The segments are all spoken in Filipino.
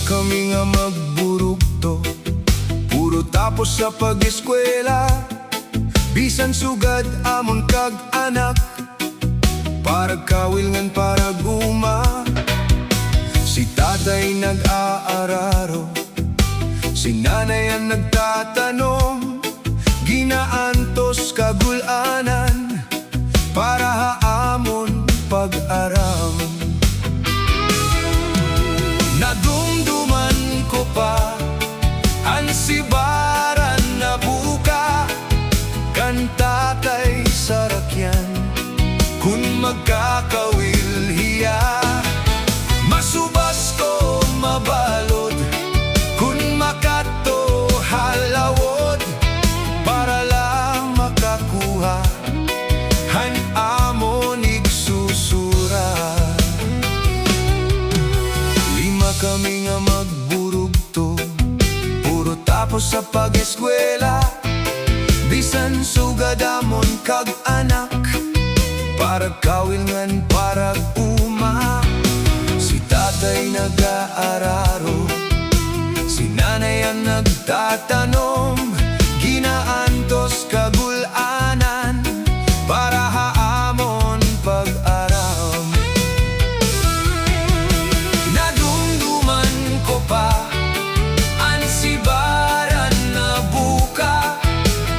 kami nga magburugto, puro tapos sa pag-eskwela. Bisan sugad amon kag anak, para kawilngan para guma. Si tatay nag-aararo, si nanay ang nagtatanong. Ginaantos kagulanan, para haamon pag-aram. Nadumduman ko pa ang sibaran na buka, kan tatay sarakyan, kun magkakawil hiya. Masubas ko mabalod, kun makato halawod, para lang makakuha han amon igsusura. Lima kami nga magburugto, puro tapos sa pag-eskwela. Bisan sugad amon kag anak, para kawilngan para uma. Si tatay nag-aararo, si nanay ang nagtatanong. Ginaantos kagulanan, para haamon pag-aram. Nadumduman ko pa ang sibaran na buka,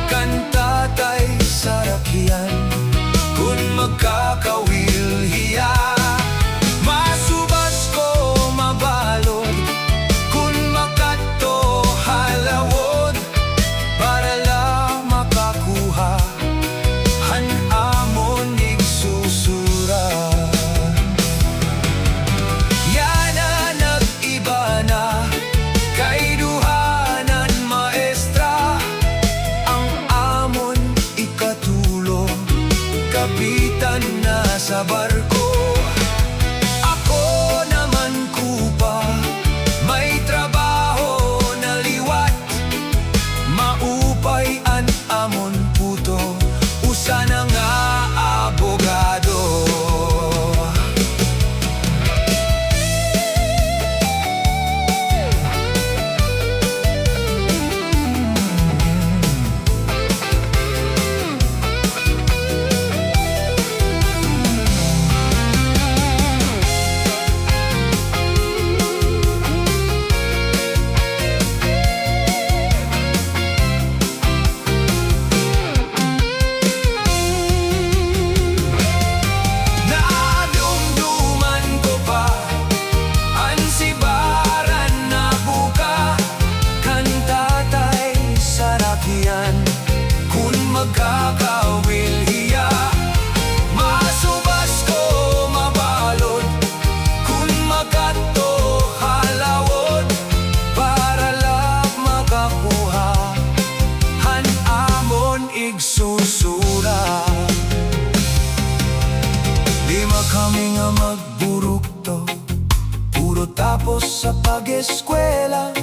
kan tatay sarakyan, kun magkakawil hiya. Masubas ko mabalod, kun makato halawod, para lang makakuha han amon igsusura. Yana nag-iba na, kay duhanan maestra, ang amon ikatulong, kapitan na sa barko. Ako naman kupa, may trabaho na liwat, maupay an amon puto, usa na nga abogado. Nadumduman ko pa ang sibaran na buka, kan tatay sarakyan, kun magkakawil hiya. Masubas ko mabalod, kun makato halawod, para lang makakuha han amon igsusura. Lima kami nga magburugto, puro tapos sa pag-eskwela.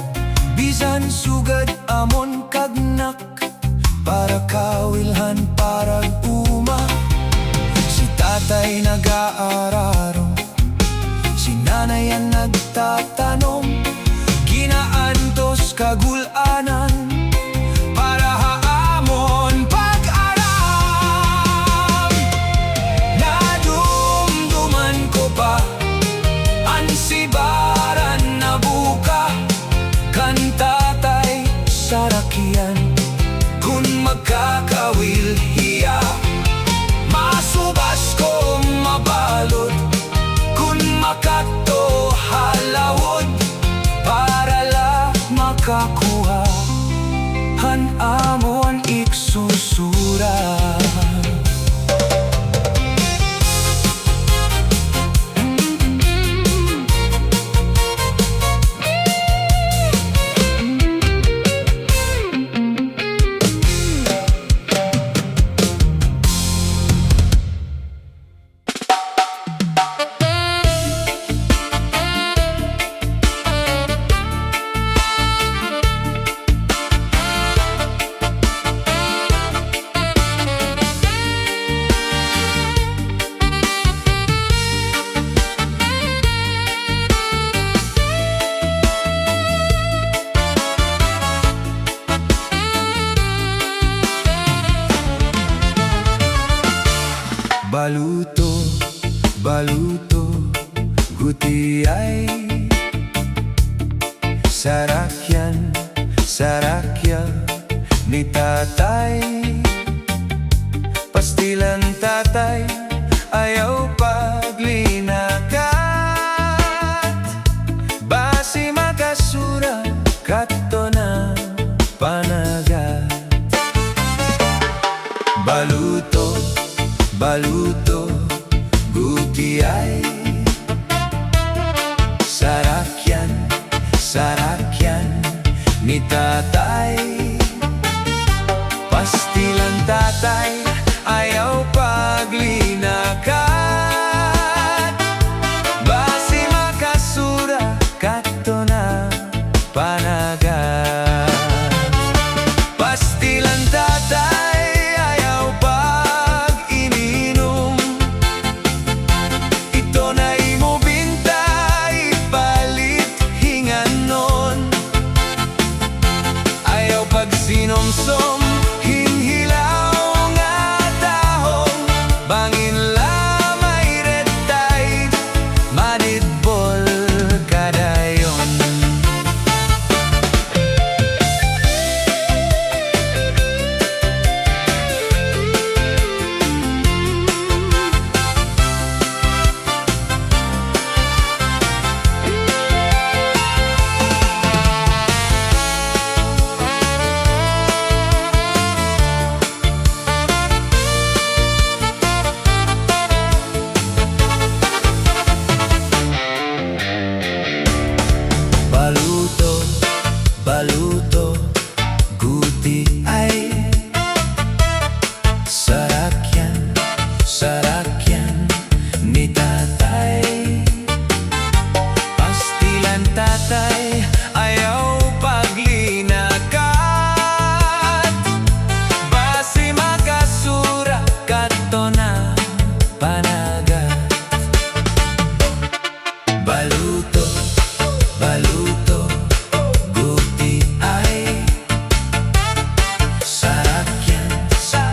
Bisan sugad amon kagnak, para kawilhan para uma. Si tatay nag-aararo, si nanay ang nagtatanong. Ginaantos kagulanan, para haamon pag-aram. Nadumduman ko pa ang sibaran na buka, kan tatay sarakyan, kun magkakawil hiya. Masubas ko mabalod, kun makato halawod, para lang makakuha Sarakyan, sarakya ni tatay. Pastilan tatay, ayaw paglinakat. Basi makasura, kato na panagat. Baluto, baluto, guti ay sarakyan, sarakyan ni tatay. Pastilan tatay, ayaw paglinakat. Basi makasura, kato na panagat. Pastilan tatay, ayaw pag-ininom. Ito na imo binta, ipalit hinganon. Ayaw pagsinomsom, hinhilaw nga dahong. Bangin lamay red tide, manidbol kadayon. Baluto, baluto, guti ay sarakyan, sarakyan ni tatay. Pastilan tatay, ayaw paglinakat. Basi makasura, kato na panagat. Baluto, baluto, guti ay sarakyan,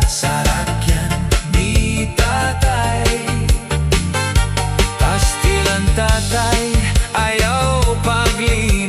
sarakyan ni tatay. Pastilan tatay, ayaw paglinakat.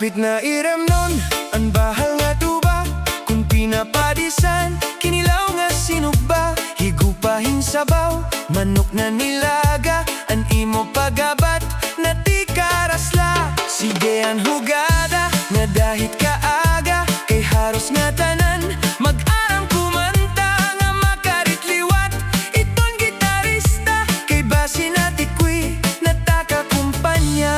Hapit na iremnon, ang bahal nga tuba, kung pinapadisan, kinilaw nga sinugba, higupahin sabaw, manok na nilaga, an imo pagabat, na ti karasla. Sige ang hugada, nga dahit kaaga, kay haros nga tanan, mag-arang kumanta, nga makaritliwat, iton gitarista, kay basi na tikwi, natakakumpanya.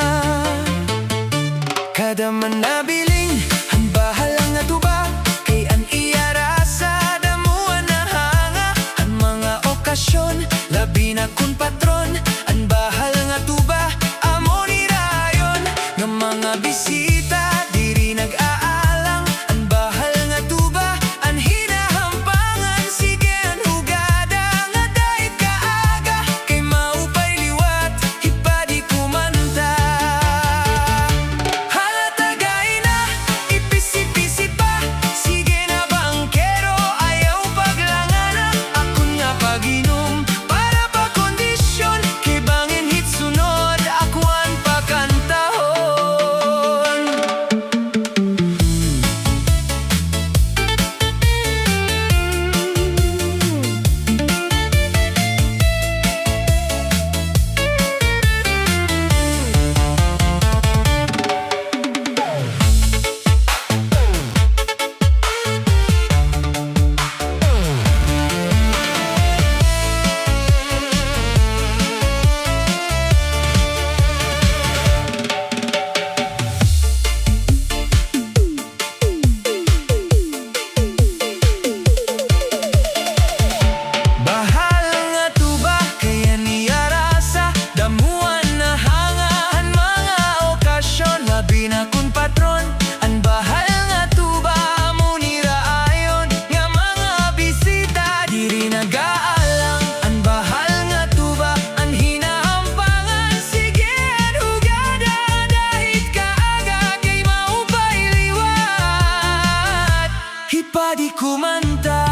Kada man nabiling, ang bahalang nga tuba, kay an iyarasa, damuan na hanga, ang mga okasyon, labi na kun patron, ang bahal nga tuba, amo ni rayon, nga mga bisita, diri nag-aalang, ang bahal nga tuba, ang hinahampangan, sige ang hugada, nga dahit kaaga, kay maupay liwat, hipadi kumanta. Hipadi kumanta.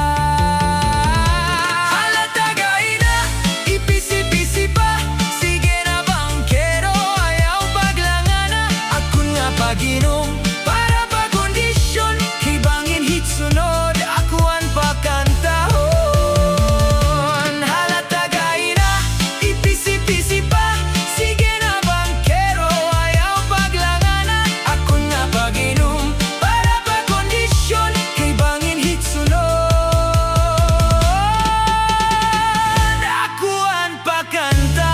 Halatagay na, ipisi-pisi pa, sige na bangkero, ayaw paglangana, akun nga paginom, para pa kondisyon, hibangin hit sunod, akuan pa kantahon. Halatagay na, ipisi-pisi pa, sige na bangkero, ayaw paglangana, akun nga paginom, para pa kondisyon, bangin hit sunod, akuan pa kantahon.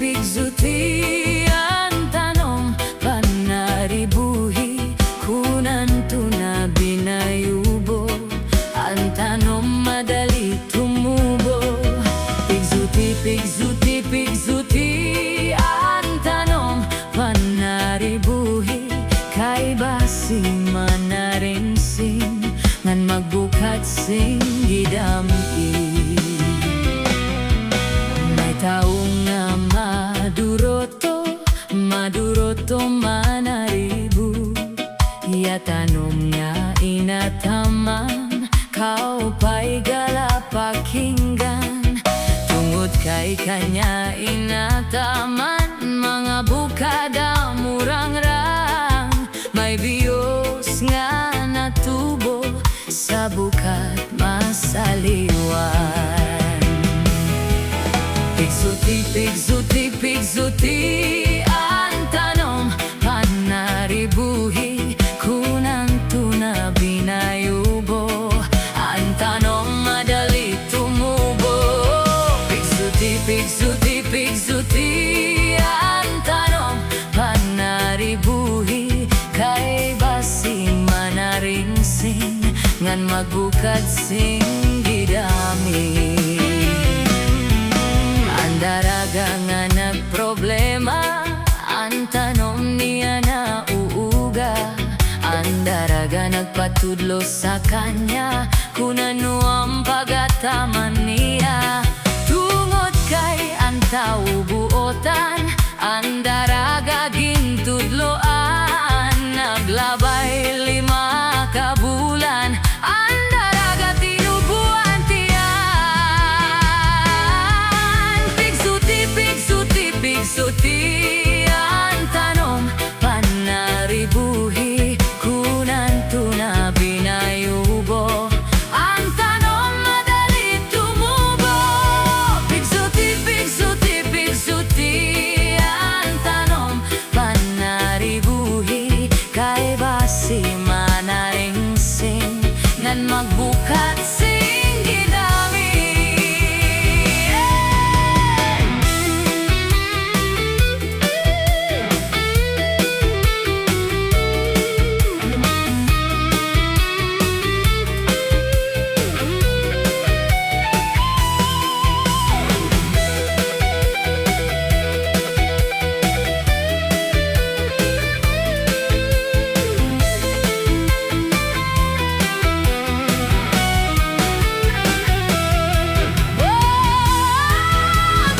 Pigzuti, ang tanong, panaribuhi, kunan to na binayubo, ang tanong madali tumubo. Pigzuti, ang tanong, panaribuhi, kay basi manarinsing, ngan magbukat sing gidampi. May taong nga maduroto manaribu, yatanom nga inataman, kaupay galapakinggan, tungod kay kanya inataman, mga bukada murang-rang, may biyos nga natubo, sa bukat masaliwan. Pigzuti, ang tanong, panaribuhi, kunan to na binayubo, ang tanong madali tumubo. Pigzuti, ang tanong, panaribuhi, kay basi manarinsing, ngan magbukad sing gidami. nagpatudlo sa kanya kung ano ang pagataman niya. Tungod kay ang tao buotan, ang daraga gintudloan, naglabay 5 ka bulan, ang daraga tinubuan tiyan. Pigsuti, pigsuti, pigsuti, ang tanom panaribuhi, kunan tuna binayubo, ang tanom madali tumubo. Pigsuti, pigsuti, pigsuti, ang tanom panaribuhi, kay basi manaringsing, nan magbukat sing gidami.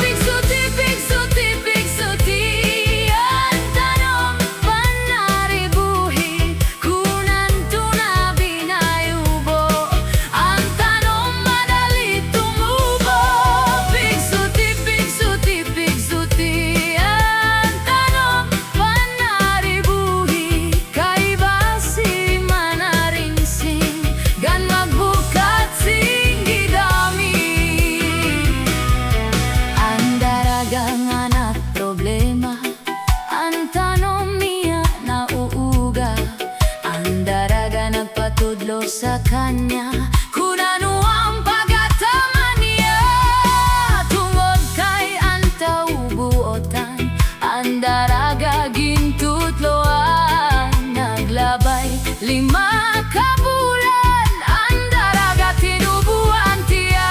Pigsuti, pigsuti, pigsuti, ang tanom panaribuhi, kunan tuna binayubo, ang tanom madali tumubo. Pigsuti, pigsuti, pigsuti, ang tanom panaribuhi, kay basi manaringsing, gan magbukat sing gidami. Ang daragang anak problema, ang tanom niya nauuga, ang daraga nagpatudlo sa kanya kung ano ang pagataman niya. Tungod kay ang tao buotan, ang daraga gintudloan, naglabay 5 ka bulan, ang daraga tinubuan tiyan.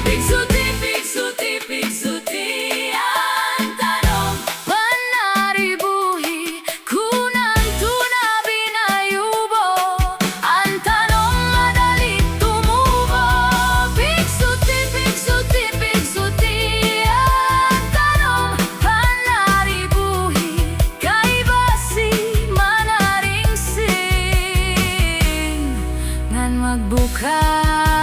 Pigsuti, pigsuti, pigsuti, ang tanom panaribuhi, kunan tuna binayubo, ang tanom madali tumubo. Pigsuti, pigsuti, pigsuti, ang tanom panaribuhi, kay basi manaringsing, ngan magbukas